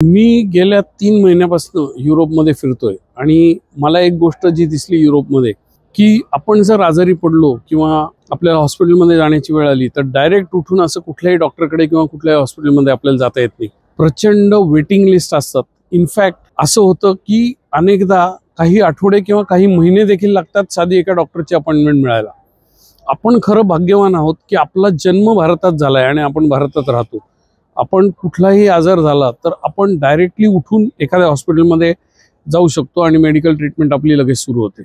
मी गेल्या 3 महिन्यापासून युरोपमध्ये फिरतोय आणि मला एक गोष्ट जी दिसली युरोपमध्ये की आपण जर आजारी पडलो किंवा आपल्याला हॉस्पिटलमध्ये जाण्याची वेळ आली तर डायरेक्ट उठून असं कुठल्याही डॉक्टरकडे किंवा कुठल्याही हॉस्पिटलमध्ये आपल्याला जाता येत नाही। प्रचंड वेटिंग लिस्ट असतात। इनफॅक्ट असं होतं की अनेकदा काही आठवडे किंवा काही महिने देखील लागतात साधी एका डॉक्टरची अपॉइंटमेंट मिळायला। आपण खरं भाग्यवान आहोत की आपला जन्म भारतात झालाय आणि आपण भारतात राहतो। आपण कुठलाही आजार झाला तर आपण डायरेक्टली उठून एखाद्या हॉस्पिटलमध्ये जाऊ शकतो आणि मेडिकल ट्रीटमेंट आपली लगेच सुरू होते।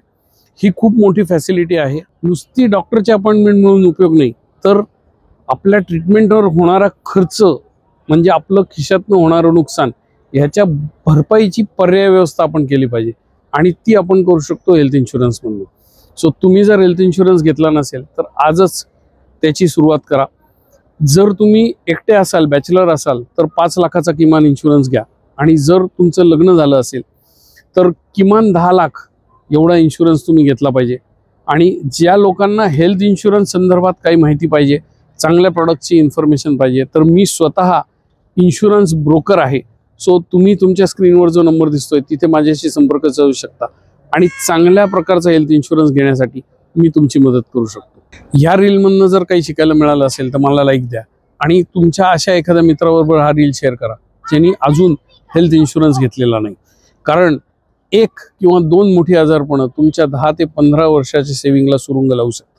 ही खूप मोठी फॅसिलिटी आहे। नुसती डॉक्टरची अपॉइंटमेंट म्हणून उपयोग नाही तर आपल्या ट्रीटमेंटवर होणारा खर्च म्हणजे आपलं खिशातनं होणारं नुकसान ह्याच्या भरपाईची पर्याय व्यवस्था आपण केली पाहिजे आणि ती आपण करू शकतो हेल्थ इन्शुरन्स म्हणून। सो तुम्ही जर हेल्थ इन्शुरन्स घेतला नसेल तर आजच त्याची सुरुवात करा। जर तुम्ही एकटे असाल बॅचलर असाल तर 5 लाखाचा किमान इन्शुरन्स घ्या आणि जर तुमचं लग्न झालं असेल तर किमान 10 लाख एवढा इन्शुरन्स तुम्ही घेतला पाहिजे। आणि ज्या लोकांना हेल्थ इन्शुरन्स संदर्भात काही माहिती पाहिजे चांगल्या प्रॉडक्टची इन्फॉर्मेशन पाहिजे तर मी स्वतः इन्शुरन्स ब्रोकर आहे। सो तुम्ही तुमच्या स्क्रीनवर जो नंबर दिसतोय तिथे माझ्याशी संपर्क साधू शकता आणि चांगल्या प्रकारचा हेल्थ इन्शुरन्स घेण्यासाठी मी तुमची मदत करू शकतो। ह्या रीलमधनं जर काही शिकायला मिळालं असेल तर मला लाईक द्या आणि तुमच्या अशा एखाद्या मित्राबरोबर हा रील शेअर करा ज्यांनी अजून हेल्थ इन्शुरन्स घेतलेला नाही। कारण 1 किंवा 2 मोठी आजारपणं तुमच्या 10 ते 15 वर्षाच्या सेव्हिंगला सुरुंग लावू शकतात।